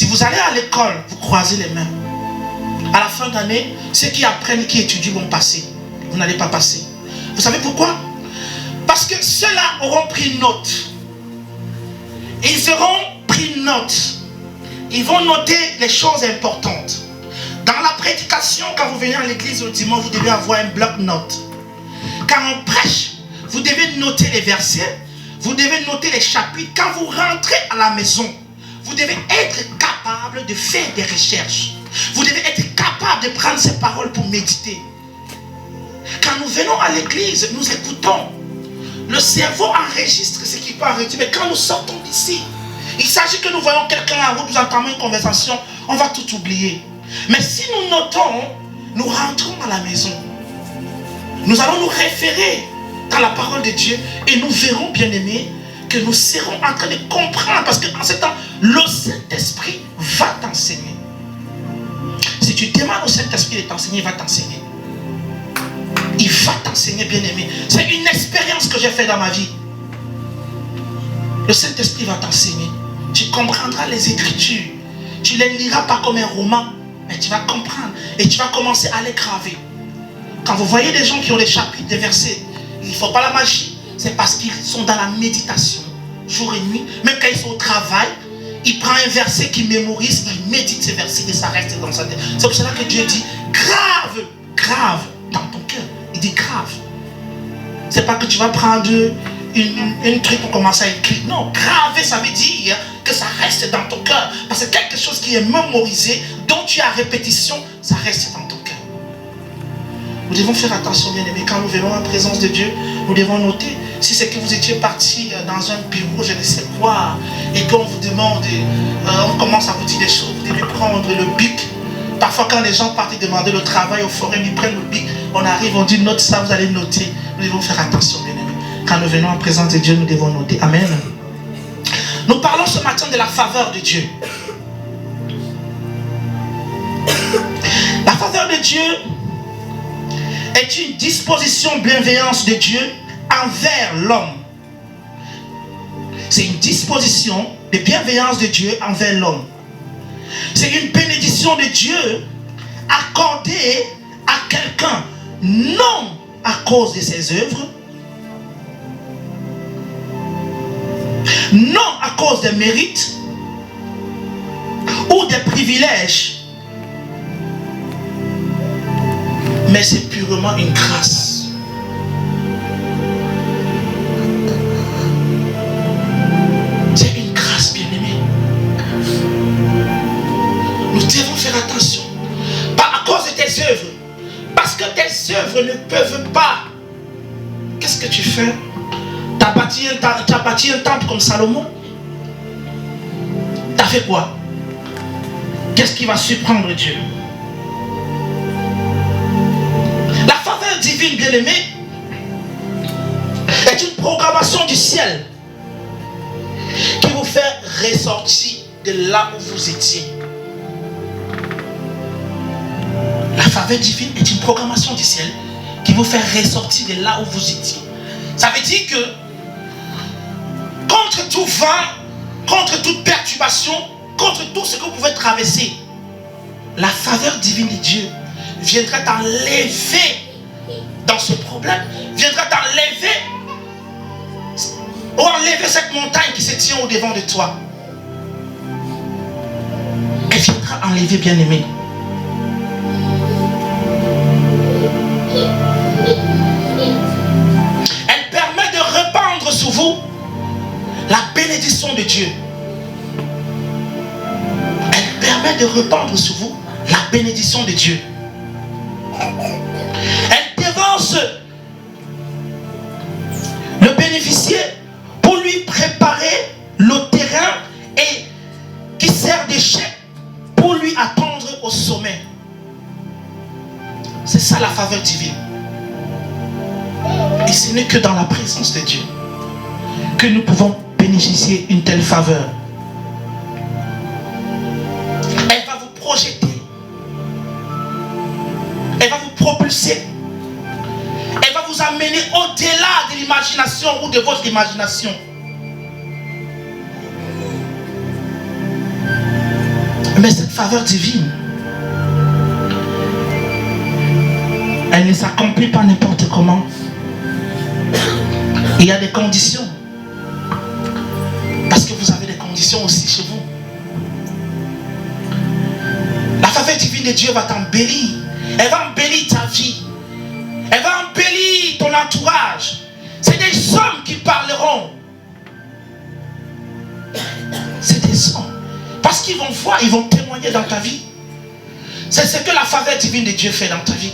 vous allez à l'école, vous croisez les mains. À la fin d'année, ceux qui apprennent, qui étudient vont passer. Vous n'allez pas passer. Vous savez pourquoi? Parce que ceux-là auront pris note. Ils auront pris note. Ils vont noter les choses importantes. Dans la prédication, quand vous venez à l'église le dimanche, vous devez avoir un bloc-notes. Quand on prêche, vous devez noter les versets. Vous devez noter les chapitres. Quand vous rentrez à la maison, vous devez être capable de faire des recherches. Vous devez être capable de prendre ces paroles pour méditer. Quand nous venons à l'église, nous écoutons. Le cerveau enregistre ce qu'il peut enregistrer. Mais quand nous sortons d'ici, il s'agit que nous voyons quelqu'un en route, nous entendons une conversation, on va tout oublier. Mais si nous notons, nous rentrons à la maison. Nous allons nous référer dans la parole de Dieu et nous verrons, bien aimés, que nous serons en train de comprendre. Parce qu'en ce temps, le Saint-Esprit va t'enseigner. Si tu demandes au Saint-Esprit de t'enseigner, il va t'enseigner. Il va t'enseigner, bien aimé. C'est une expérience que j'ai faite dans ma vie. Le Saint-Esprit va t'enseigner. Tu comprendras les Écritures. Tu ne les liras pas comme un roman, mais tu vas comprendre. Et tu vas commencer à les graver. Quand vous voyez des gens qui ont des chapitres, des versets, il ne faut pas la magie. C'est parce qu'ils sont dans la méditation, jour et nuit. Même quand ils sont au travail, ils prennent un verset qu'ils mémorisent, ils méditent ces versets et ça reste dans sa tête. C'est pour cela que Dieu dit, grave, grave dans ton cœur. Il dit grave. C'est pas que tu vas prendre une truc pour commencer à écrire. Non, graver, ça veut dire que ça reste dans ton cœur. Parce que quelque chose qui est mémorisé, dont tu as répétition, ça reste dans ton cœur. Nous devons faire attention, bien aimés. Quand nous venons en présence de Dieu, nous devons noter. Si c'est que vous étiez parti dans un bureau, je ne sais quoi, et qu'on vous demande, on commence à vous dire des choses, vous devez prendre le bic. Parfois, quand les gens partent demander le travail au forum, ils prennent le bic. On arrive, on dit note ça, vous allez noter. Nous devons faire attention, bien aimés. Quand nous venons en présence de Dieu, nous devons noter. Amen. Nous parlons ce matin de la faveur de Dieu. La faveur de Dieu est une disposition bienveillante de Dieu envers l'homme. C'est une disposition de bienveillance de Dieu envers l'homme. C'est une bénédiction de Dieu accordée à quelqu'un, non à cause de ses œuvres, non à cause des mérites ou des privilèges, mais c'est purement une grâce. C'est une grâce, bien-aimée. Nous devons faire attention. Pas à cause de tes œuvres. Parce que tes œuvres ne peuvent pas. Qu'est-ce que tu fais? Tu as bâti un temple comme Salomon. Tu as fait quoi? Qu'est-ce qui va surprendre Dieu? La faveur divine, bien-aimée, est une programmation du ciel qui vous fait ressortir de là où vous étiez. La faveur divine est une programmation du ciel qui vous fait ressortir de là où vous étiez. Ça veut dire que contre tout vent, contre toute perturbation, contre tout ce que vous pouvez traverser, la faveur divine de Dieu viendra t'enlever dans ce problème, viendra t'enlever ou enlever cette montagne qui se tient au devant de toi. Elle viendra enlever, bien-aimé. Elle permet de répandre sur vous la bénédiction de Dieu. Elle permet de répandre sur vous la bénédiction de Dieu. Elle devance le bénéficiaire pour lui préparer le terrain et qui sert d'échec pour lui attendre au sommet. C'est ça la faveur divine. Et ce n'est que dans la présence de Dieu que nous pouvons bénéficier d'une telle faveur. Elle va vous projeter. Elle va vous propulser. Elle va vous amener au-delà de l'imagination ou de votre imagination. Mais cette faveur divine, elle ne s'accomplit pas n'importe comment. Il y a des conditions. Parce que vous avez des conditions aussi chez vous. La faveur divine de Dieu va t'embellir. Elle va embellir ta vie. Elle va embellir ton entourage. C'est des hommes qui parleront. C'est des hommes. Parce qu'ils vont voir, ils vont témoigner dans ta vie. C'est ce que la faveur divine de Dieu fait dans ta vie.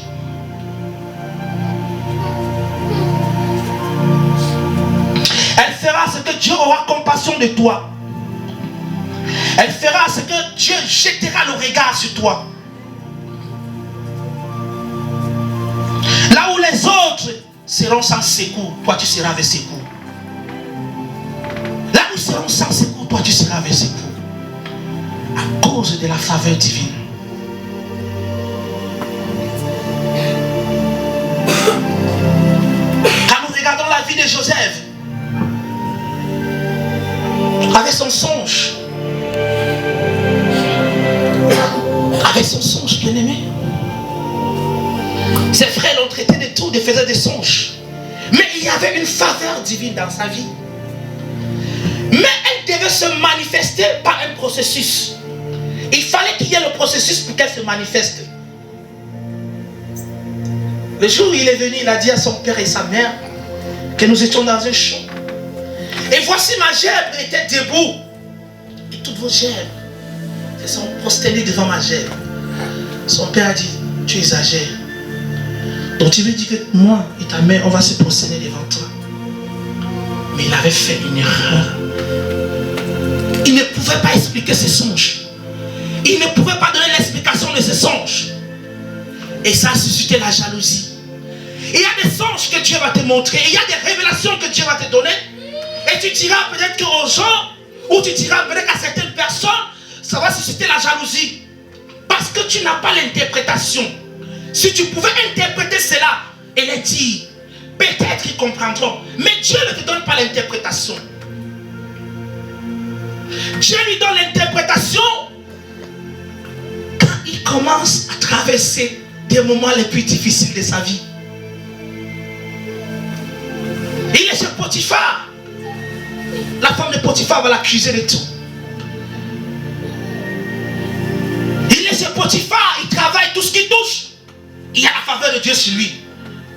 Elle fera ce que Dieu aura compassion de toi. Elle fera ce que Dieu jettera le regard sur toi. Là où les autres seront sans secours, toi tu seras avec secours. Là où ils seront sans secours, toi tu seras avec secours. À cause de la faveur divine. Quand nous regardons la vie de Joseph, avec son songe, bien aimé, ses frères l'ont traité de tout, de faisaient des songes. Mais il y avait une faveur divine dans sa vie. Mais elle devait se manifester par un processus. Il fallait qu'il y ait le processus pour qu'elle se manifeste. Le jour où il est venu, il a dit à son père et sa mère que nous étions dans un champ. Et voici ma gerbe était debout. Et toutes vos gerbes se sont prosternées devant ma gerbe. Son père a dit, tu exagères. Donc tu veux dire que moi et ta mère, on va se prosterner devant toi. Mais il avait fait une erreur. Il ne pouvait pas expliquer ses songes. Il ne pouvait pas donner l'explication de ses songes. Et ça a suscité la jalousie. Il y a des songes que Dieu va te montrer. Il y a des révélations que Dieu va te donner. Et tu diras peut-être aux gens, ou tu diras peut-être à certaines personnes, ça va susciter la jalousie. Parce que tu n'as pas l'interprétation. Si tu pouvais interpréter cela et les dire, peut-être qu'ils comprendront. Mais Dieu ne te donne pas l'interprétation. Dieu lui donne l'interprétation quand il commence à traverser des moments les plus difficiles de sa vie. Il est chez Potiphar. La femme de Potiphar va l'accuser de tout. Il est chez Potiphar, il travaille tout ce qu'il touche. Il y a la faveur de Dieu sur lui.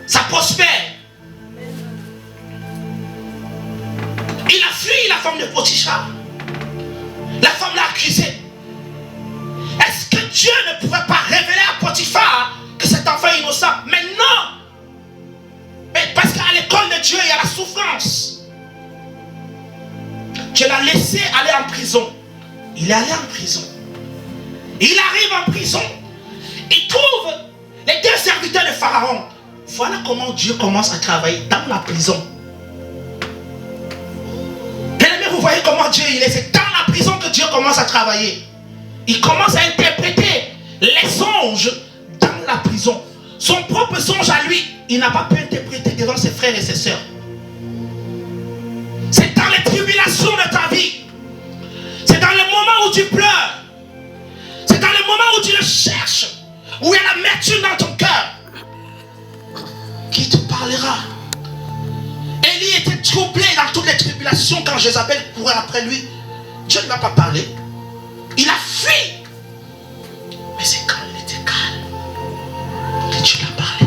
Ça prospère. Il a fui la femme de Potiphar. La femme l'a accusé. Est-ce que Dieu ne pouvait pas révéler à Potiphar que cet enfant est innocent? Mais non. Mais parce qu'à l'école de Dieu, il y a la souffrance. Dieu l'a laissé aller en prison. Il est allé en prison. Il arrive en prison. Il trouve les deux serviteurs de Pharaon. Voilà comment Dieu commence à travailler dans la prison. Bien-aimé, vous voyez comment Dieu il est. C'est dans la prison que Dieu commence à travailler. Il commence à interpréter les songes dans la prison. Son propre songe à lui, il n'a pas pu interpréter devant ses frères et ses sœurs. C'est dans les tribulations de ta vie. C'est dans le moment où tu pleures. C'est dans le moment où tu le cherches. Où il y a l'amertume dans ton cœur. Qui te parlera. Élie était troublé dans toutes les tribulations quand Jézabel courait après lui. Dieu ne lui a pas parlé. Il a fui. Mais c'est quand il était calme que Dieu l'a parlé.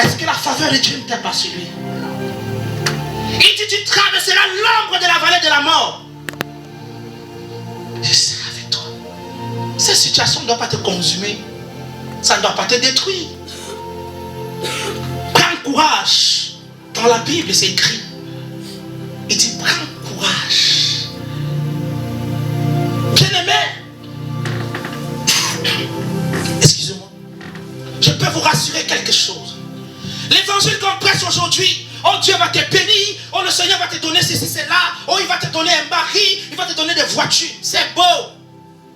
Est-ce que la faveur de Dieu ne t'est pas sur lui? Il dit, tu traverseras l'ombre de la vallée de la mort. Je serai avec toi. Cette situation ne doit pas te consumer. Ça ne doit pas te détruire. Prends courage. Dans la Bible, c'est écrit. Il dit, prends courage. Bien-aimé, excusez-moi, je peux vous rassurer quelque chose. L'évangile qu'on prêche aujourd'hui, oh Dieu va te bénir, oh le Seigneur va te donner ceci, cela, oh il va te donner un mari, il va te donner des voitures. C'est beau,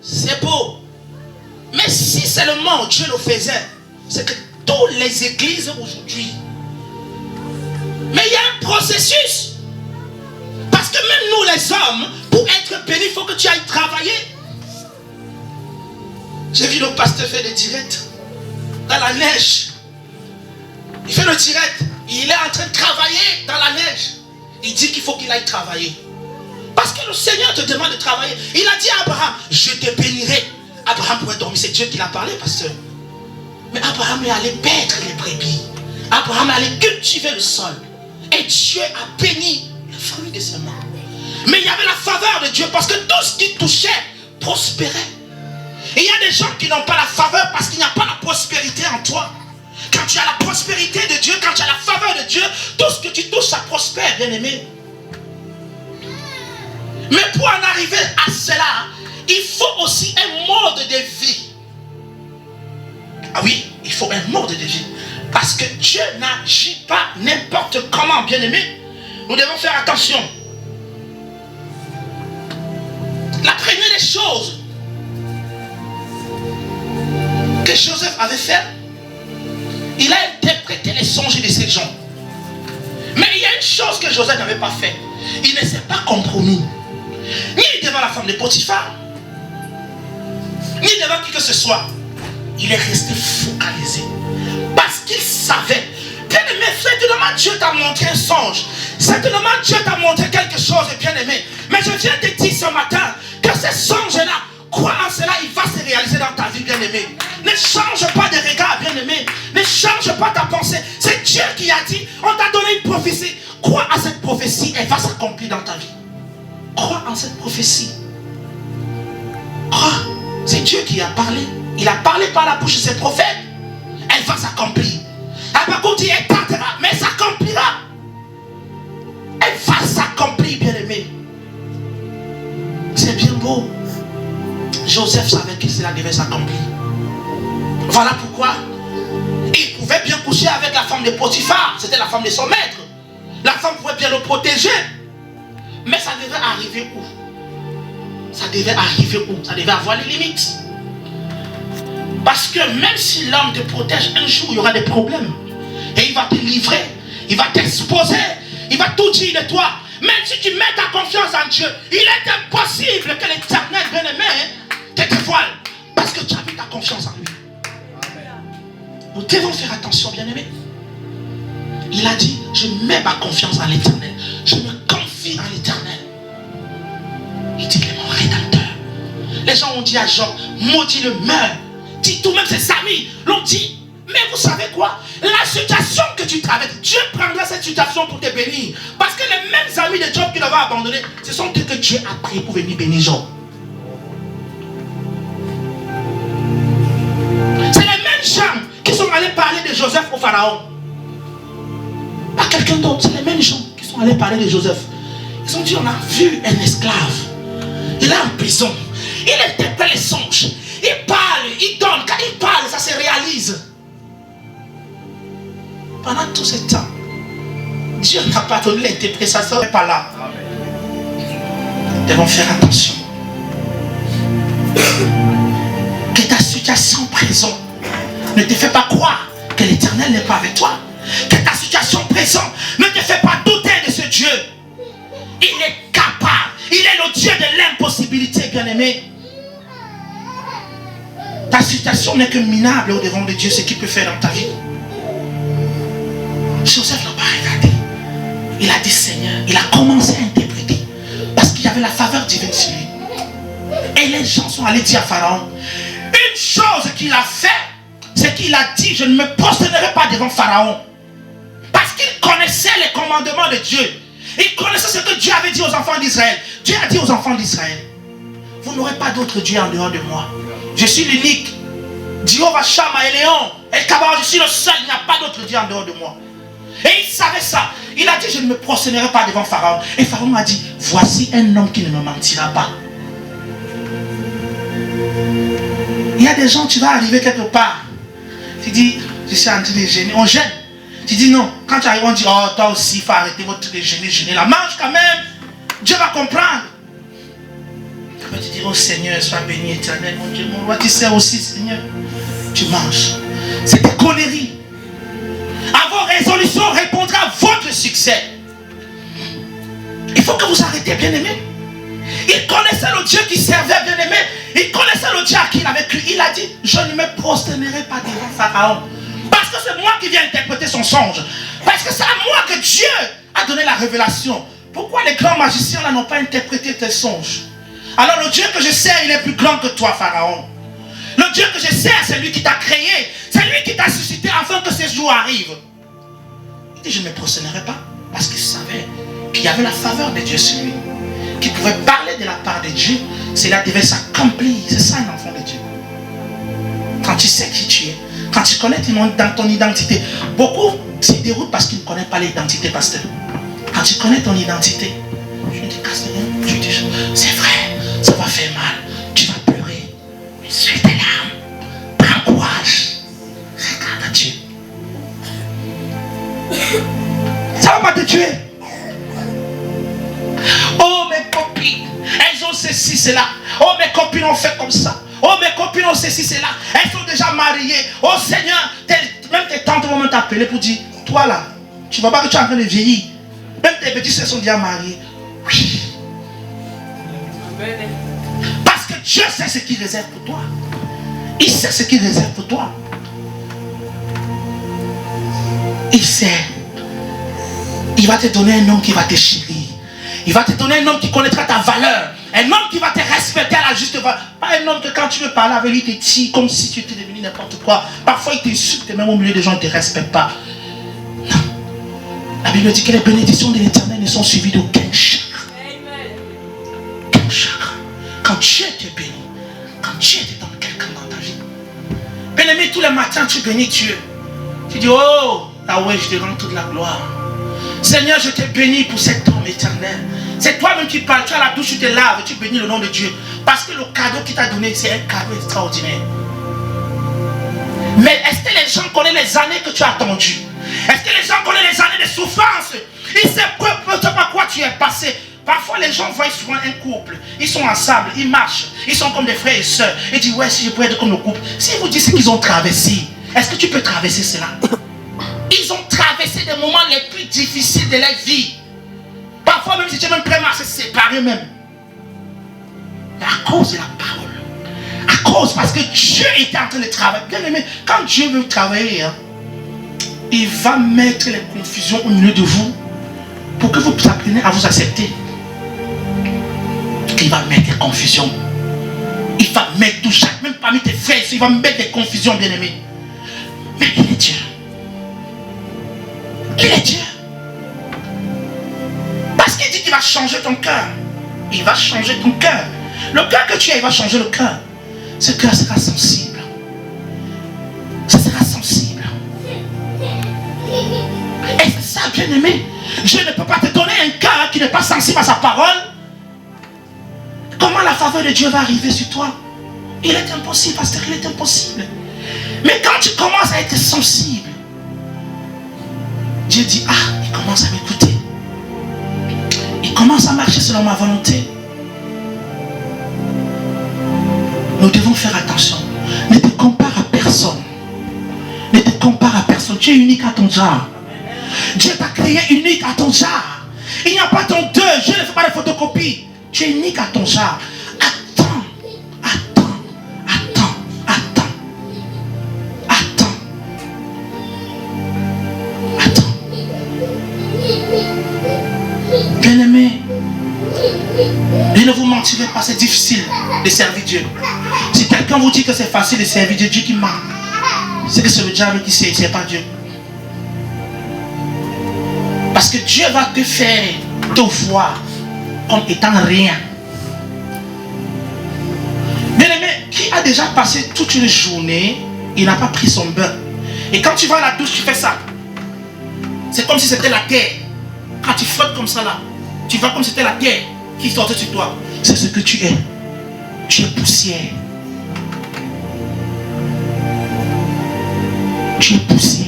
c'est beau. Mais si seulement Dieu le faisait, c'est que toutes les églises aujourd'hui, mais il y a un processus. Parce que même nous les hommes, pour être bénis, il faut que tu ailles travailler. J'ai vu le pasteur faire des directs dans la neige. Il fait le direct. Il est en train de travailler dans la neige. Il dit qu'il faut qu'il aille travailler. Parce que le Seigneur te demande de travailler. Il a dit à Abraham, je te bénirai. Abraham pouvait dormir. C'est Dieu qui l'a parlé, pasteur. Mais Abraham est allé paître les brebis. Abraham est allé cultiver le sol. Et Dieu a béni le fruit de ses mains. Mais il y avait la faveur de Dieu parce que tout ce qui touchait prospérait. Et il y a des gens qui n'ont pas la faveur parce qu'il n'y a pas la prospérité en toi. Quand tu as la prospérité de Dieu, quand tu as la faveur de Dieu, tout ce que tu touches, ça prospère, bien aimé. Mais pour en arriver à cela, il faut aussi un mode de vie. Ah oui, il faut un mode de vie. Parce que Dieu n'agit pas n'importe comment, bien aimé. Nous devons faire attention. La première des choses que Joseph avait fait, il a interprété les songes de ces gens. Mais il y a une chose que Joseph n'avait pas fait. Il ne s'est pas compromis. Ni devant la femme de Potiphar, ni devant qui que ce soit. Il est resté focalisé. Parce qu'il savait. Bien aimé, certainement Dieu t'a montré un songe. Certainement Dieu t'a montré quelque chose, bien aimé. Mais je viens te dire ce matin que ce songe-là, crois en cela, il va se réaliser dans ta vie, bien aimé. Ne change pas de regard, bien aimé. Ne change pas ta pensée. C'est Dieu qui a dit, on t'a donné une prophétie. Crois à cette prophétie, elle va s'accomplir dans ta vie. Crois en cette prophétie. Crois. C'est Dieu qui a parlé. Il a parlé par la bouche de ses prophètes. Elle va s'accomplir. Habakkuk dit, elle tardera, mais elle s'accomplira. Elle va s'accomplir, bien aimé. C'est bien beau. Joseph savait que cela devait s'accomplir. Voilà pourquoi il pouvait bien coucher avec la femme de Potiphar. C'était la femme de son maître. La femme pouvait bien le protéger. Mais ça devait arriver où? Ça devait arriver où? Ça devait avoir les limites. Parce que même si l'homme te protège, un jour il y aura des problèmes. Et il va te livrer. Il va t'exposer. Il va tout dire de toi. Même si tu mets ta confiance en Dieu, il est impossible que l'Éternel, bien-aimé, te dévoile. Parce que tu as mis ta confiance en lui. Nous devons faire attention, bien-aimé. Il a dit, je mets ma confiance en l'Éternel. Je me confie en l'Éternel. Il dit, il est mon rédempteur. Les gens ont dit à Job, maudit le meurt. Dit tout, même ses amis l'ont dit. Mais vous savez quoi? La situation que tu traverses, Dieu prendra cette situation pour te bénir. Parce que les mêmes amis de Job qui l'avaient abandonné, ce sont eux que Dieu a pris pour venir bénir Job. C'est les mêmes gens qui sont allés parler de Joseph au Pharaon. Pas quelqu'un d'autre, c'est les mêmes gens qui sont allés parler de Joseph. Ils ont dit, on a vu un esclave. Il est en prison. Il interprète les songes. Il parle, il donne. Quand il parle, ça se réalise. Pendant tout ce temps, Dieu n'a pas donné l'interprétation. Il n'est pas là. Nous devons faire attention. Que ta situation présente ne te fait pas croire que l'Éternel n'est pas avec toi. Que ta situation présente ne te fait pas douter de ce Dieu. Il est capable. Il est le Dieu de l'impossibilité, bien-aimé. Ta situation n'est que minable au devant de Dieu, ce qu'il peut faire dans ta vie. Joseph n'a pas regardé. Il a dit Seigneur. Il a commencé à interpréter. Parce qu'il y avait la faveur divine sur lui. Et les gens sont allés dire à Pharaon. Une chose qu'il a fait, c'est qu'il a dit, je ne me prosternerai pas devant Pharaon. Parce qu'il connaissait les commandements de Dieu. Il connaissait ce que Dieu avait dit aux enfants d'Israël. Dieu a dit aux enfants d'Israël, vous n'aurez pas d'autre Dieu en dehors de moi. Je suis l'unique. Jéhovah Shammah et Léon. El Kabar, je suis le seul. Il n'y a pas d'autre Dieu en dehors de moi. Et il savait ça. Il a dit, je ne me prosternerai pas devant Pharaon. Et Pharaon a dit, voici un homme qui ne me mentira pas. Il y a des gens, tu vas arriver quelque part. Tu dis, je suis en train de gêner. On gêne. Tu dis non. Quand tu arrives, on dit, oh, toi aussi, il faut arrêter votre truc de gêner. La mange quand même. Dieu va comprendre. Tu vas te dire, oh Seigneur, sois béni éternel, mon Dieu, mon roi, tu sais aussi, Seigneur. Tu manges. C'est des conneries. À vos résolutions répondra votre succès. Il faut que vous arrêtez, bien-aimé. Il connaissait le Dieu qui servait, bien-aimé. Il connaissait le Dieu à qui il avait cru. Il a dit, je ne me prosternerai pas devant Pharaon. Parce que c'est moi qui viens interpréter son songe. Parce que c'est à moi que Dieu a donné la révélation. Pourquoi les grands magiciens là n'ont pas interprété tes songes? Alors le Dieu que je sers, il est plus grand que toi, Pharaon. Le Dieu que je sers, c'est lui qui t'a créé. C'est lui qui t'a suscité afin que ces jours arrivent. Il dit, je ne me prosternerai pas. Parce qu'il savait qu'il y avait la faveur de Dieu sur lui. Qu'il pouvait parler de la part de Dieu. Cela devait s'accomplir. C'est ça un enfant de Dieu. Quand tu sais qui tu es, quand tu connais dans ton identité, beaucoup se déroutent parce qu'ils ne connaissent pas l'identité, pasteur. Quand tu connais ton identité, je dis, tu dis, c'est vrai, ça va faire mal, tu vas pleurer, mais suis tes larmes, prends courage, regarde à Dieu. Ça va pas te tuer. Oh mes copines, elles ont ceci, cela. Oh mes copines ont fait comme ça. Oh mes copines ont ceci, cela. Elles sont déjà mariées. Oh Seigneur, même tes tantes vont t'appeler pour dire, toi là, tu ne vois pas que tu es en train de vieillir. Même tes petits sœurs sont déjà mariés. Oui. Parce que Dieu sait ce qu'il réserve pour toi. Il sait ce qu'il réserve pour toi. Il sait. Il va te donner un homme qui va te chérir. Il va te donner un homme qui connaîtra ta valeur. Un homme qui va te respecter à la juste valeur. Pas un homme que quand tu veux parler avec lui, il te tire comme si tu étais devenu n'importe quoi. Parfois il t'insulte, même au milieu des gens, il ne te respecte pas. Non. La Bible dit que les bénédictions de l'Éternel ne sont suivies d'aucun chagrin. Aucun chagrin. Quand Dieu te bénit, quand Dieu te donne quelqu'un dans ta vie. Bien-aimé, tous les matins tu bénis Dieu. Tu dis, oh, ah ouais, je te rends toute la gloire. Seigneur, je te bénis pour cet homme éternel. C'est toi-même qui parles, tu as la douche, tu te laves, tu bénis le nom de Dieu. Parce que le cadeau qu'il t'a donné, c'est un cadeau extraordinaire. Mais est-ce que les gens connaissent les années que tu as attendues? Est-ce que les gens connaissent les années de souffrance? Ils savent pas quoi tu es passé. Parfois les gens voient souvent un couple. Ils sont ensemble, ils marchent. Ils sont comme des frères et sœurs. Ils disent, ouais, si je pourrais être comme le couple. S'ils vous disent ce qu'ils ont traversé, est-ce que tu peux traverser cela? Ils ont traversé des moments les plus difficiles de leur vie. Parfois même si tu es même prêt à se séparer même. Mais à cause de la parole. À cause parce que Dieu était en train de travailler. Bien aimé, quand Dieu veut travailler, hein, il va mettre les confusions au milieu de vous pour que vous appreniez à vous accepter. Il va mettre des confusions. Il va mettre tout chaque, même parmi tes frères, il va mettre des confusions, bien aimé. Mais il est Dieu. Il est Dieu. Parce qu'il dit qu'il va changer ton cœur. Il va changer ton cœur. Le cœur que tu as, il va changer le cœur. Ce cœur sera sensible. Ça sera sensible. Et c'est ça, bien aimé. Dieu ne peut pas te donner un cœur qui n'est pas sensible à sa parole. Comment la faveur de Dieu va arriver sur toi? Il est impossible, pasteur, il est impossible. Mais quand tu commences à être sensible, Dieu dit, ah, il commence à m'écouter. Il commence à marcher selon ma volonté. Nous devons faire attention. Ne te compare à personne. Ne te compare à personne. Tu es unique à ton genre. Dieu t'a créé unique à ton genre. Il n'y a pas ton deux. Je ne fais pas de photocopie. Tu es unique à ton genre. Attends. Attends. Attends. Attends. Attends. Attends. Bien-aimé, je ne vous mentirai pas, c'est difficile de servir Dieu. Si quelqu'un vous dit que c'est facile de servir Dieu, Dieu qui ment, c'est que c'est le diable qui sait, c'est pas Dieu. Parce que Dieu va te faire te voir comme étant rien. Bien-aimé, qui a déjà passé toute une journée, il n'a pas pris son bain. Et quand tu vas à la douche, tu fais ça. C'est comme si c'était la terre. Quand tu flottes comme ça là, tu vois comme si c'était la terre qui sortait sur toi. C'est ce que tu es. Tu es poussière. Tu es poussière.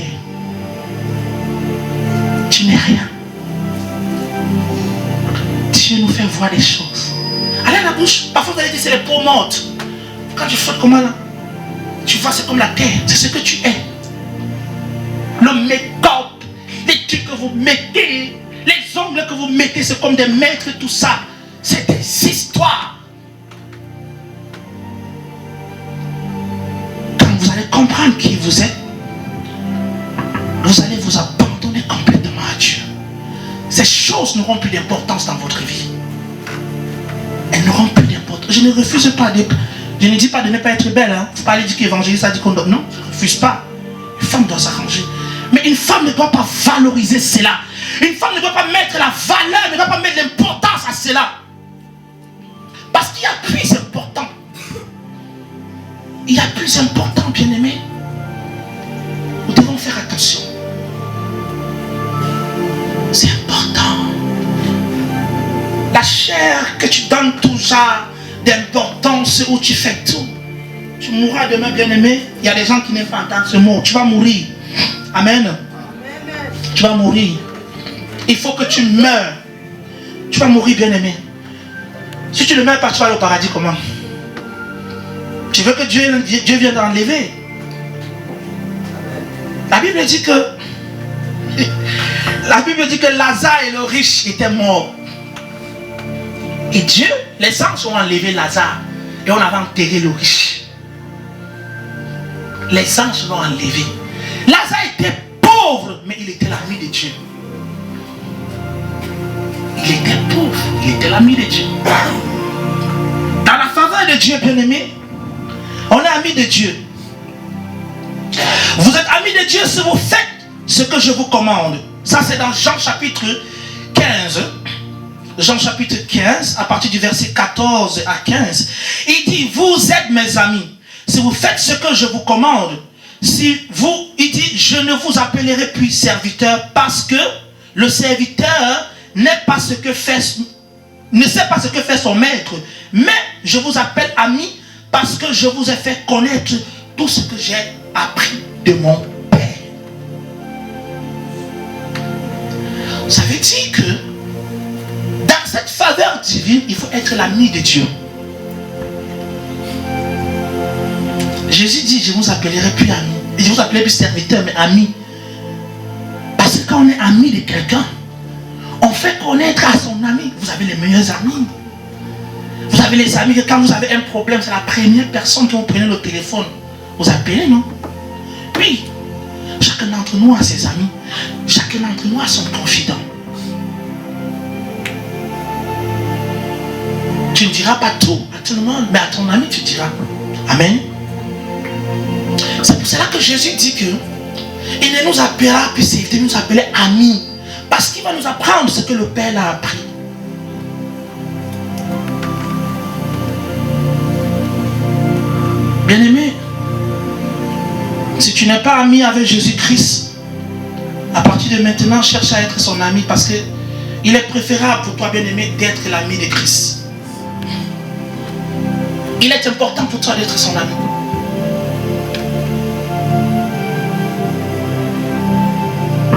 Tu n'es rien. Dieu nous fait voir des choses. Allez à la bouche. Parfois vous allez dire c'est les peaux mortes. Quand tu flottes comme là, tu vois c'est comme la terre. C'est ce que tu es. Le make-up, les trucs que vous mettez, les ongles que vous mettez, c'est comme des maîtres, tout ça. C'est des histoires. vous allez comprendre qui vous êtes. Vous allez vous abandonner complètement à Dieu. Ces choses n'auront plus d'importance dans votre vie. Elles n'auront plus d'importance. Je ne refuse pas de... Je ne dis pas de ne pas être belle. Hein. Il ne faut pas aller dire qu'évangéliste a dit qu'on doit... Non, je ne refuse pas. Une femme doit s'arranger. Mais une femme ne doit pas valoriser cela. Une femme ne doit pas mettre la valeur, ne doit pas mettre l'importance à cela. Parce qu'il y a plus important. Il y a plus important, bien-aimé. Nous devons faire attention. C'est important. La chair que tu donnes tout genre d'importance où tu fais tout. Tu mourras demain, bien-aimé. Il y a des gens qui n'aiment pas entendre ce mot. Tu vas mourir. Amen. Tu vas mourir. Il faut que tu meurs. Tu vas mourir, bien-aimé. Si tu ne meurs pas, tu vas aller au paradis comment? Tu veux que Dieu vienne t'enlever? La Bible dit que Lazare et le riche étaient morts. Et Dieu, les anges ont enlevé Lazare et on avait enterré le riche. Les anges l'ont enlevé. Lazare était pauvre, mais il était l'ami de Dieu. Il était pauvre, il était l'ami de Dieu. Dans la faveur de Dieu, bien-aimé, on est amis de Dieu. Vous êtes amis de Dieu si vous faites ce que je vous commande. Ça, c'est dans Jean chapitre 15. Jean chapitre 15, à partir du verset 14 à 15. Il dit, vous êtes mes amis si vous faites ce que je vous commande. Il dit, je ne vous appellerai plus serviteur parce que le serviteur ne sait pas ce que fait son maître. Mais je vous appelle ami parce que je vous ai fait connaître tout ce que j'ai appris de mon Père. Ça veut dire que dans cette faveur divine, il faut être l'ami de Dieu. Jésus dit, je ne vous appellerai plus ami. Je ne vous appellerai plus serviteur, mais ami. Parce que quand on est ami de quelqu'un, on fait connaître à son ami. Vous avez les meilleurs amis. Vous avez les amis que quand vous avez un problème, c'est la première personne que vous prenez le téléphone. Vous appelez, non? Oui. Chacun d'entre nous a ses amis. Chacun d'entre nous a son confident. Tu ne diras pas tout à tout le monde, mais à ton ami tu diras. Amen. C'est pour cela que Jésus dit que il ne nous appellera plus serviteurs, il nous appelait amis. Parce qu'il va nous apprendre ce que le Père a appris. Bien-aimé, si tu n'es pas ami avec Jésus-Christ, à partir de maintenant, cherche à être son ami parce que il est préférable pour toi, bien-aimé, d'être l'ami de Christ. Il est important pour toi d'être son ami.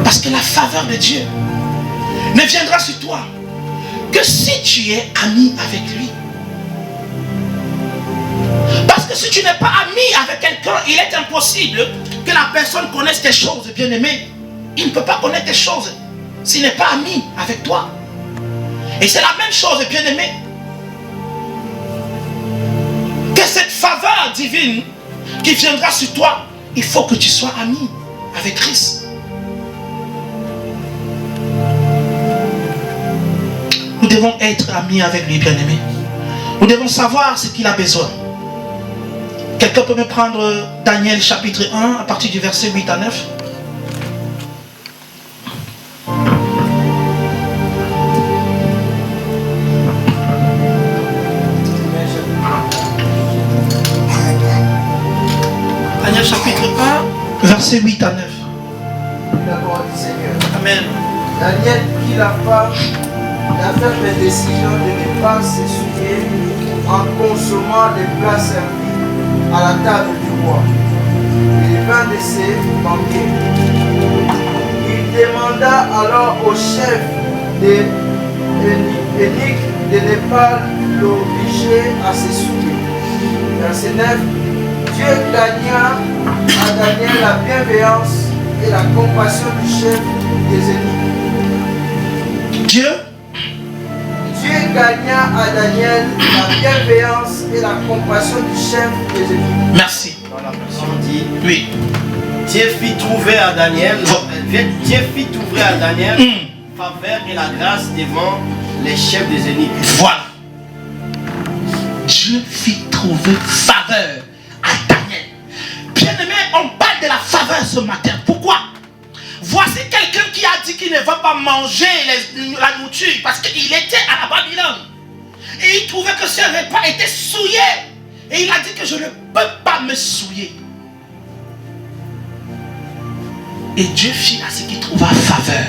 Parce que la faveur de Dieu ne viendra sur toi que si tu es ami avec lui. Parce que si tu n'es pas ami avec quelqu'un, il est impossible que la personne connaisse tes choses, bien-aimé. Il ne peut pas connaître tes choses s'il n'est pas ami avec toi. Et c'est la même chose, bien-aimé. Que cette faveur divine qui viendra sur toi, il faut que tu sois ami avec Christ. Nous devons être amis avec lui, bien-aimé. Nous devons savoir ce qu'il a besoin. Quelqu'un peut me prendre Daniel chapitre 1 à partir du verset 8 à 9. Daniel chapitre 1, verset 8 à 9. D'abord du Seigneur. Amen. Daniel prit la part d'affaire des décisions de ne pas s'essuyer en consommant les plats servis à la table du roi et le vin de ses banquets. Il demanda alors au chef des eunuques de ne pas l'obliger à s'essuyer. Verset 9. Dieu gagna à Daniel la bienveillance et la compassion du chef des eunuques. Dieu gagna à Daniel la bienveillance et la compassion du chef des équipes. Merci. Quand la personne dit, Oui. Dieu fit trouver à Daniel, Dieu fit trouver à Daniel faveur et la grâce devant les chefs des ennemis. Voilà. Dieu fit trouver faveur à Daniel. Bien-aimé, on parle de la faveur ce matin. Pourquoi? Voici quelqu'un qui a dit qu'il ne va pas manger la nourriture parce qu'il était à la Babylone. Et il trouvait que ce repas était souillé. Et il a dit que je ne peux pas me souiller. Et Dieu fit à ce qu'il trouva faveur.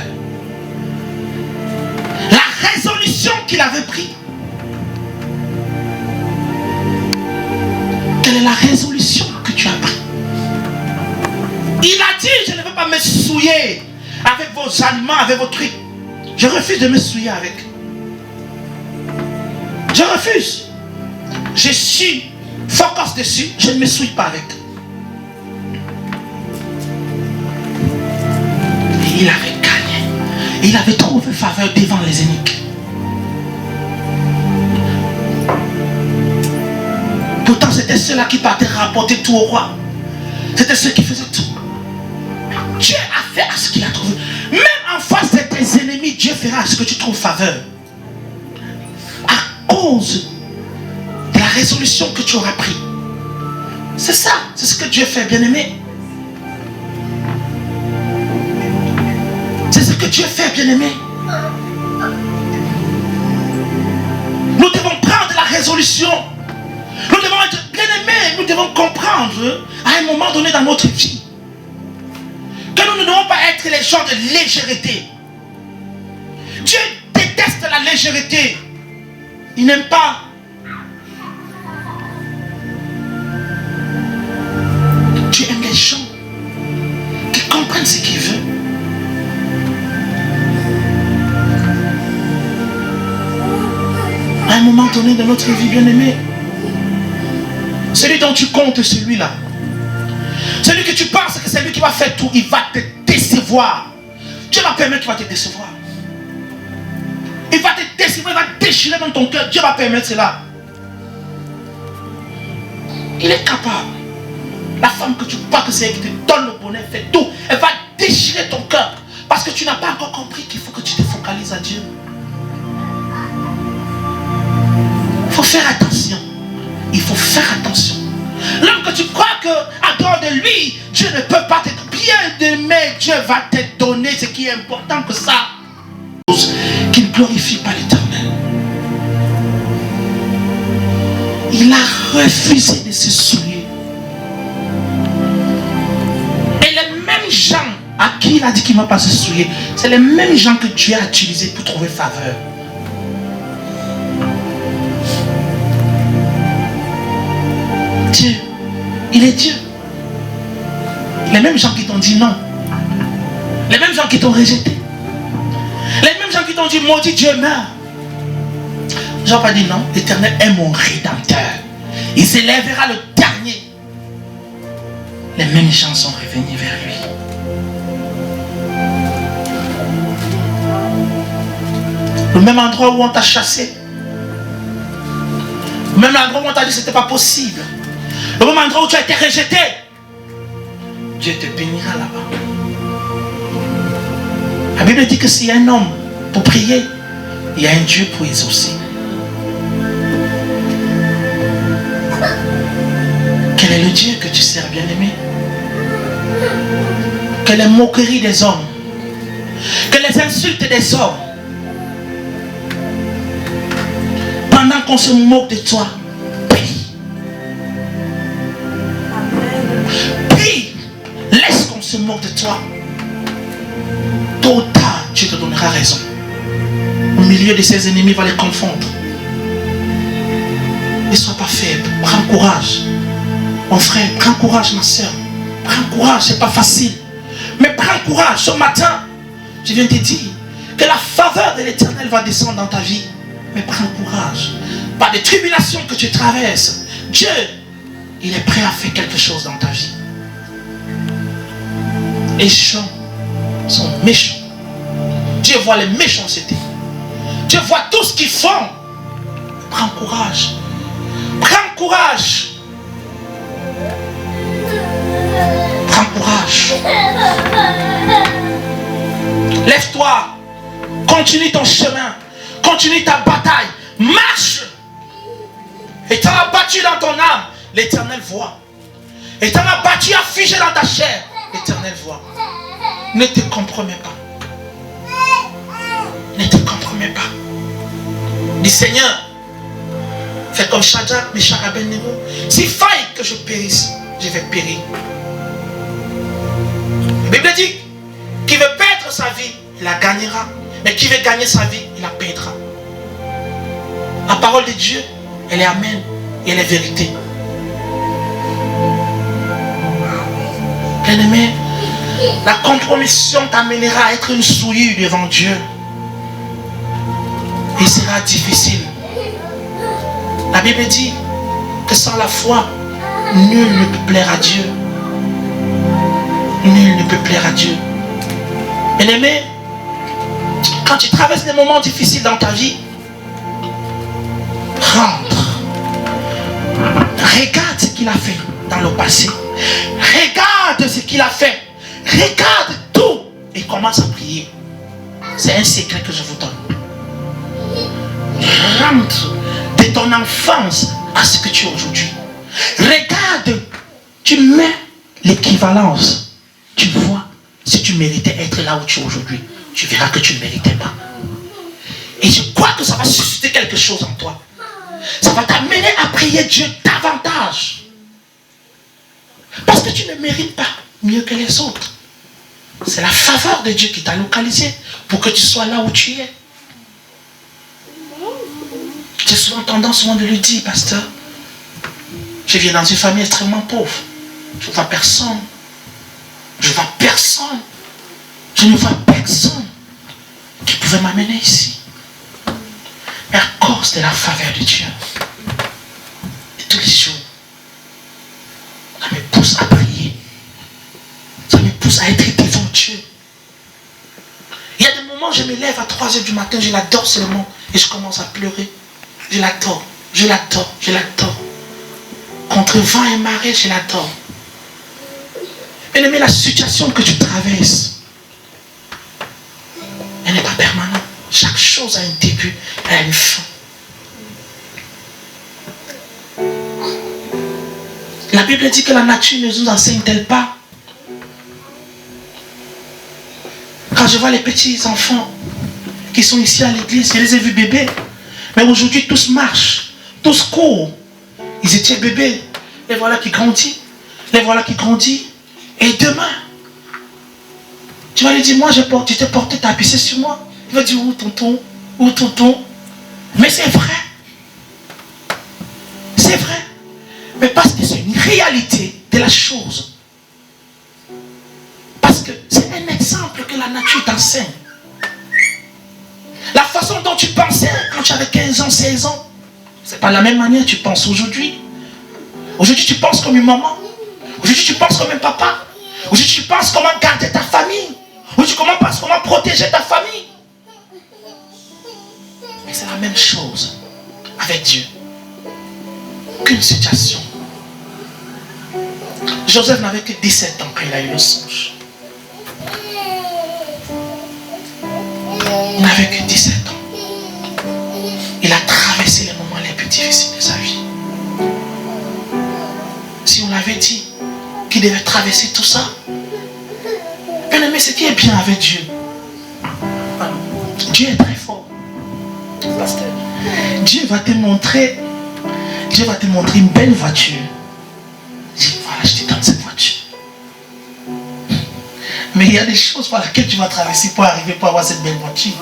La résolution qu'il avait prise. Quelle est la résolution que tu as prise? Il a dit, je ne veux pas me souiller avec vos aliments, avec vos trucs. Je refuse de me souiller avec. Je refuse. Je suis focus dessus, je ne me souille pas avec. Et il avait gagné. Il avait trouvé faveur devant les ennemis. Pourtant, c'était ceux-là qui partaient rapporter tout au roi. C'était ceux qui faisaient tout. Dieu a fait à ce qu'il a trouvé. Même en face de tes ennemis, Dieu fera à ce que tu trouves faveur. À cause de la résolution que tu auras prise. C'est ça, c'est ce que Dieu fait, bien-aimé. C'est ce que Dieu fait, bien-aimé. Nous devons prendre la résolution. Nous devons être bien-aimés. Nous devons comprendre à un moment donné dans notre vie que nous ne devons pas être les gens de légèreté. Dieu déteste la légèreté. Il n'aime pas. Dieu aime les gens qui comprennent ce qu'il veut. À un moment donné de notre vie, bien-aimé, celui dont tu comptes, celui-là, celui que tu penses que c'est lui qui va faire tout, il va te décevoir. Dieu va permettre qu'il va te décevoir. Il va te décevoir, il va déchirer dans ton cœur. Dieu va permettre cela. Il est capable. La femme que tu crois que c'est elle qui te donne le bonheur, fait tout. Elle va déchirer ton cœur. Parce que tu n'as pas encore compris qu'il faut que tu te focalises à Dieu. Il faut faire attention. Il faut faire attention. L'homme que tu crois que à dehors de lui, Dieu ne peut pas te bien aimer. Dieu va te donner ce qui est important que ça. Qu'il ne glorifie pas l'Éternel. Il a refusé de se souiller. Et les mêmes gens à qui il a dit qu'il ne va pas se souiller, c'est les mêmes gens que Dieu a utilisés pour trouver faveur. Dieu, il est Dieu. Les mêmes gens qui t'ont dit non. Les mêmes gens qui t'ont rejeté. Les mêmes gens qui t'ont dit maudit Dieu meurt. Jean pas dit non, l'Éternel est mon rédempteur. Il s'élèvera le dernier. Les mêmes gens sont revenus vers lui. Le même endroit où on t'a chassé. Le même endroit où on t'a dit que ce n'était pas possible. Le même endroit où tu as été rejeté. Dieu te bénira là-bas. La Bible dit que s'il y a un homme pour prier, il y a un Dieu pour exaucer. Quel est le Dieu que tu sers, bien-aimé? Que les moqueries des hommes, que les insultes des hommes, pendant qu'on se moque de toi, prie. Prie. Laisse qu'on se moque de toi. Tôt ou tard, Dieu te donnera raison. Au milieu de ses ennemis, il va les confondre. Ne sois pas faible. Prends courage. Mon frère, prends courage, ma soeur. Prends courage, c'est pas facile. Mais prends courage. Ce matin, je viens te dire que la faveur de l'Éternel va descendre dans ta vie. Mais prends courage. Par des tribulations que tu traverses, Dieu, il est prêt à faire quelque chose dans ta vie. Les gens sont méchants. Dieu voit les méchancetés. Dieu voit tout ce qu'ils font Prends courage. Prends courage. Prends courage. Lève-toi. Continue ton chemin. Continue ta bataille. Marche. Et t'en as battu dans ton âme. L'Éternel voit. Et t'en as battu affligé dans ta chair. L'Éternel voit. Ne te compromets pas. Ne te compromets pas. Dis Seigneur, fais comme Shadrach, Meshach, Abednego. S'il faille que je périsse, je vais périr. La Bible dit, qui veut perdre sa vie, il la gagnera. Mais qui veut gagner sa vie, il la perdra. La parole de Dieu, elle est amen et elle est vérité. Bien-aimé, la compromission t'amènera à être une souillure devant Dieu. Il sera difficile. La Bible dit que sans la foi, nul ne peut plaire à Dieu. Nul ne peut plaire à Dieu. Bien-aimé, quand tu traverses des moments difficiles dans ta vie, rentre. Regarde ce qu'il a fait dans le passé. Regarde ce qu'il a fait. Regarde tout et commence à prier. C'est un secret que je vous donne. Rentre de ton enfance à ce que tu es aujourd'hui. Regarde, tu mets l'équivalence. Tu vois, si tu méritais être là où tu es aujourd'hui, tu verras que tu ne méritais pas. Et je crois que ça va susciter quelque chose en toi. Ça va t'amener à prier Dieu davantage. Parce que tu ne mérites pas mieux que les autres. C'est la faveur de Dieu qui t'a localisé pour que tu sois là où tu es. J'ai souvent tendance de le dire, pasteur. Je viens dans une famille extrêmement pauvre. Je ne vois personne. Je ne vois personne. Je ne vois personne qui pouvait m'amener ici. Mais à cause de la faveur de Dieu, et tous les jours, ça me pousse à prier. Ça me pousse à être devant Dieu. Il y a des moments où je me lève à 3h du matin, je l'adore seulement et je commence à pleurer. Je l'adore, je l'adore, je l'adore. Contre vent et marée, je l'adore. Bien-aimé, la situation que tu traverses, elle n'est pas permanente. Chaque chose a un début, elle a une fin. La Bible dit que la nature ne nous enseigne-t-elle pas? Quand je vois les petits enfants qui sont ici à l'église, je les ai vus bébés. Mais aujourd'hui, tous marchent, tous courent. Ils étaient bébés. Les voilà qui grandissent. Les voilà qui grandissent. Et demain, tu vas lui dire, moi, tu t'es porté, tu as pissé sur moi. Il va dire, où tonton? Où tonton? Mais c'est vrai. C'est vrai. Mais parce que c'est une réalité de la chose. Parce que c'est un exemple que la nature t'enseigne. La façon dont tu pensais quand tu avais 15 ans, 16 ans, c'est pas la même manière que tu penses aujourd'hui. Aujourd'hui, tu penses comme une maman. Aujourd'hui, tu penses comme un papa. Aujourd'hui, tu penses comment garder ta famille. Aujourd'hui, tu penses comment protéger ta famille. Mais c'est la même chose avec Dieu. Qu'une situation. Joseph n'avait que 17 ans quand il a eu le songe. Il n'avait que 17 ans. Il a traversé les moments les plus difficiles de sa vie. Si on l'avait dit qu'il devait traverser tout ça, bien aimé, ce qui est bien avec Dieu, Dieu est très fort. Pasteur, Dieu va te montrer une belle voiture. Dis, voilà, je te donne cette voiture. Mais il y a des choses par lesquelles tu vas traverser pour arriver pour avoir cette belle voiture.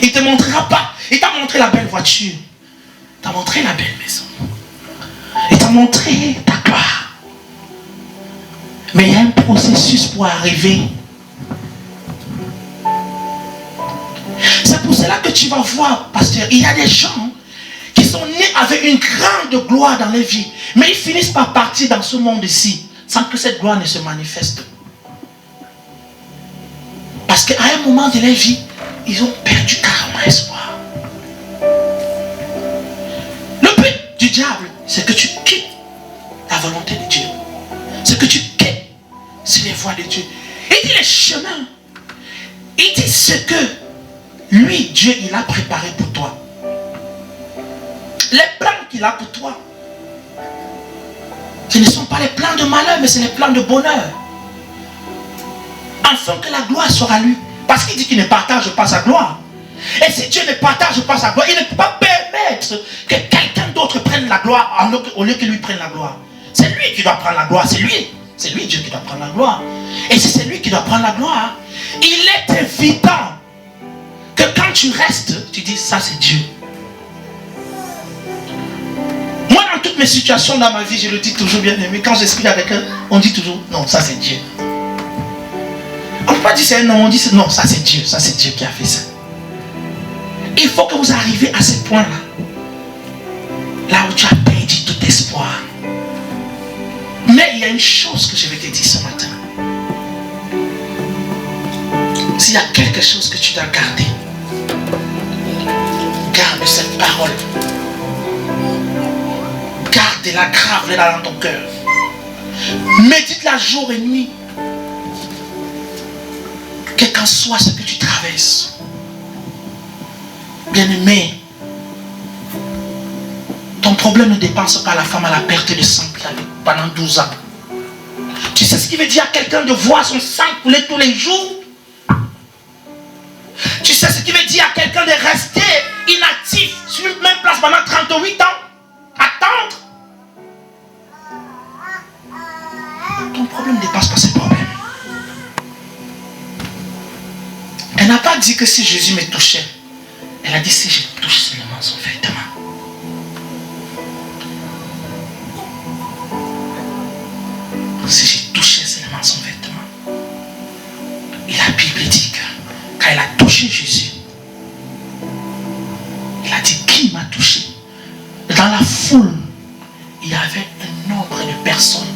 Il ne te montrera pas. Il t'a montré la belle voiture. Il t'a montré la belle maison. Il t'a montré ta gloire. Mais il y a un processus pour arriver. C'est pour cela que tu vas voir, pasteur, il y a des gens qui sont nés avec une grande gloire dans leur vie. Mais ils finissent par partir dans ce monde-ci sans que cette gloire ne se manifeste. Parce qu'à un moment de leur vie, ils ont perdu carrément espoir. Le diable, c'est que tu quittes la volonté de Dieu. C'est que tu quittes sur les voies de Dieu. Il dit les chemins. Il dit ce que lui, Dieu, il a préparé pour toi. Les plans qu'il a pour toi, ce ne sont pas les plans de malheur, mais c'est les plans de bonheur. Afin que la gloire soit à lui. Parce qu'il dit qu'il ne partage pas sa gloire. Et si Dieu ne partage pas sa gloire, il ne peut pas permettre que quelqu'un d'autre prenne la gloire au lieu que lui prenne la gloire. C'est lui qui doit prendre la gloire. C'est lui Dieu qui doit prendre la gloire. Et si c'est lui qui doit prendre la gloire, il est évident que quand tu restes, tu dis ça c'est Dieu. Moi dans toutes mes situations dans ma vie, je le dis toujours bien aimé. Quand j'explique avec eux, on dit toujours non, ça c'est Dieu. On ne peut pas dire c'est un homme, on dit non, ça c'est Dieu qui a fait ça. Il faut que vous arriviez à ce point-là. Là où tu as perdu tout espoir. Mais il y a une chose que je vais te dire ce matin. S'il y a quelque chose que tu dois garder, garde cette parole. Garde-la, grave-la dans ton cœur. Médite-la jour et nuit. Quel qu'en soit ce que tu traverses. Bien-aimé, ton problème ne dépense pas la femme à la perte de sang pendant 12 ans. Tu sais ce qu'il veut dire à quelqu'un de voir son sang couler tous les jours? Tu sais ce qu'il veut dire à quelqu'un de rester inactif sur une même place pendant 38 ans? Attendre? Ton problème ne dépasse pas ce problème. Elle n'a pas dit que si Jésus me touchait, elle a dit si je touche seulement son vêtement. Si je touchais seulement son vêtement. Et la Bible dit que quand elle a touché Jésus, il a dit qui m'a touché? Dans la foule, il y avait un nombre de personnes.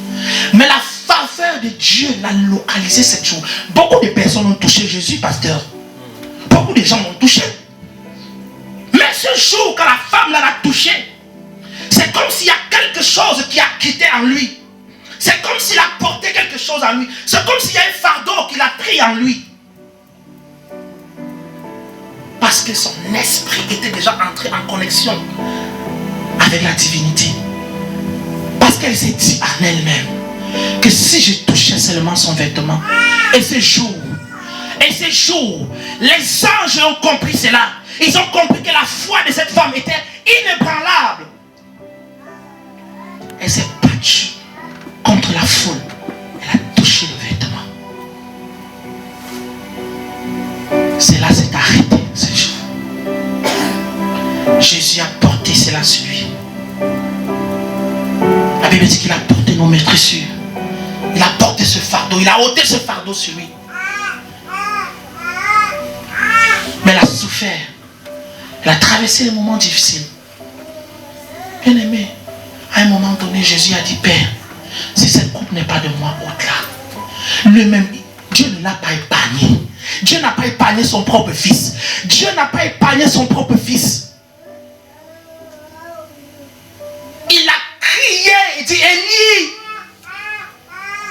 Mais la faveur de Dieu l'a localisé cette jour. Beaucoup de personnes ont touché Jésus, pasteur. Beaucoup de gens l'ont touché. Mais ce jour, quand la femme l'a touché, c'est comme s'il y a quelque chose qui a quitté en lui. C'est comme s'il a porté quelque chose en lui. C'est comme s'il y a un fardeau qu'il a pris en lui. Parce que son esprit était déjà entré en connexion avec la divinité. Parce qu'elle s'est dit en elle-même que si je touchais seulement son vêtement, et ce jour, les anges ont compris cela. Ils ont compris que la foi de cette femme était inébranlable. Elle s'est battue contre la foule. Elle a touché le vêtement. Cela s'est arrêté ce jour. Jésus a porté cela sur lui. La Bible dit qu'il a porté nos maîtrisures. Il a porté ce fardeau. Il a ôté ce fardeau sur lui. Mais elle a souffert. Elle a traversé les moments difficiles. Bien aimé, à un moment donné, Jésus a dit, Père, si cette coupe n'est pas de moi, ôte-la. Lui-même, Dieu ne l'a pas épargné. Dieu n'a pas épargné son propre fils. Dieu n'a pas épargné son propre fils. Il a crié, il dit, Élie,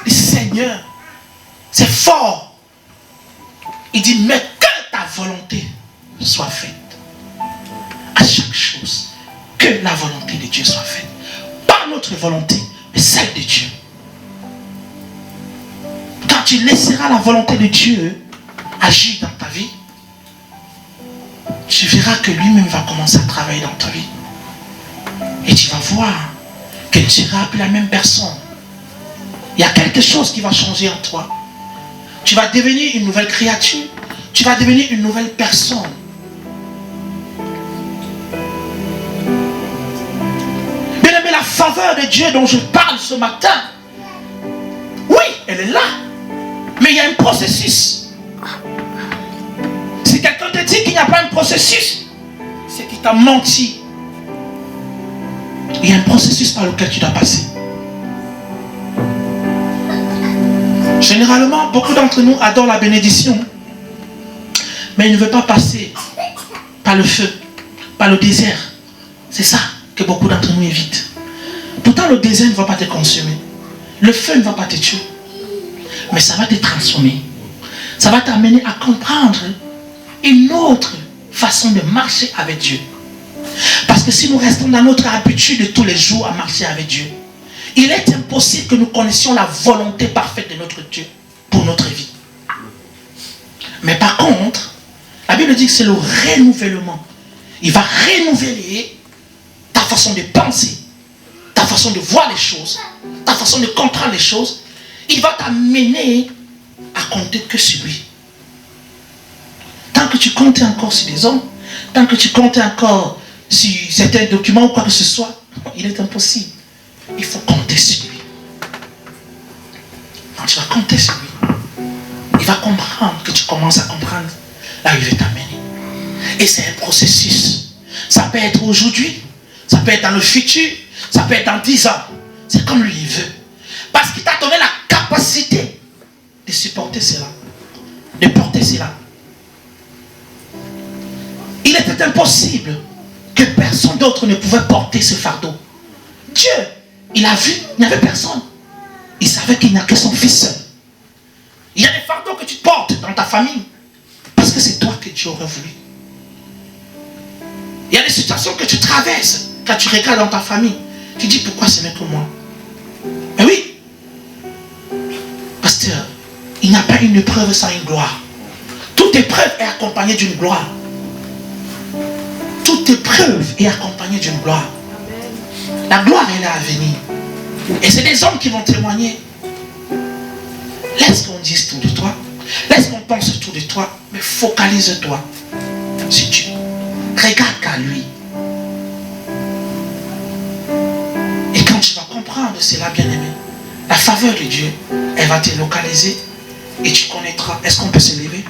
le Seigneur, c'est fort. Il dit, mais que ta volonté soit faite. À chaque chose, que la volonté de Dieu soit faite. Pas notre volonté, mais celle de Dieu. Quand tu laisseras la volonté de Dieu agir dans ta vie, tu verras que lui-même va commencer à travailler dans ta vie. Et tu vas voir que tu ne seras plus la même personne. Il y a quelque chose qui va changer en toi. Tu vas devenir une nouvelle créature. Tu vas devenir une nouvelle personne. Bien aimé, la faveur de Dieu dont je parle ce matin, oui, elle est là. Mais il y a un processus. Si quelqu'un te dit qu'il n'y a pas un processus, c'est qu'il t'a menti. Il y a un processus par lequel tu dois passer. Généralement, beaucoup d'entre nous adorent la bénédiction, mais ils ne veulent pas passer par le feu, par le désert. C'est ça. que beaucoup d'entre nous évitent. Pourtant, le désert ne va pas te consumer. Le feu ne va pas te tuer. Mais ça va te transformer. Ça va t'amener à comprendre une autre façon de marcher avec Dieu. Parce que si nous restons dans notre habitude de tous les jours à marcher avec Dieu, il est impossible que nous connaissions la volonté parfaite de notre Dieu pour notre vie. Mais par contre, la Bible dit que c'est le renouvellement. Il va renouveler ta façon de penser, ta façon de voir les choses, ta façon de comprendre les choses. Il va t'amener à compter que sur lui. Tant que tu comptais encore sur les hommes, tant que tu comptais encore sur certains documents ou quoi que ce soit, il est impossible. Il faut compter sur lui. Quand tu vas compter sur lui, il va comprendre que tu commences à comprendre là où il veut t'amener. Et c'est un processus. Ça peut être aujourd'hui, ça peut être dans le futur, ça peut être dans 10 ans. C'est comme lui il veut. Parce qu'il t'a donné la capacité de supporter cela, de porter cela. Il était impossible que personne d'autre ne pouvait porter ce fardeau. Dieu, il a vu, il n'y avait personne. Il savait qu'il n'y a que son fils seul. Il y a des fardeaux que tu portes dans ta famille parce que c'est toi que Dieu aurait voulu. Il y a des situations que tu traverses quand tu regardes dans ta famille. Tu dis pourquoi ce n'est que moi. Mais oui, pasteur, il n'y a pas une épreuve sans une gloire. Toute épreuve est accompagnée d'une gloire. Toute épreuve est accompagnée d'une gloire. La gloire elle est à venir. Et c'est des hommes qui vont témoigner. Laisse qu'on dise tout de toi. Laisse qu'on pense tout de toi. Mais focalise-toi sur Dieu. Regarde qu'à lui. Et quand tu vas comprendre cela, bien-aimé, la faveur de Dieu, elle va te localiser et tu connaîtras. Est-ce qu'on peut se lever?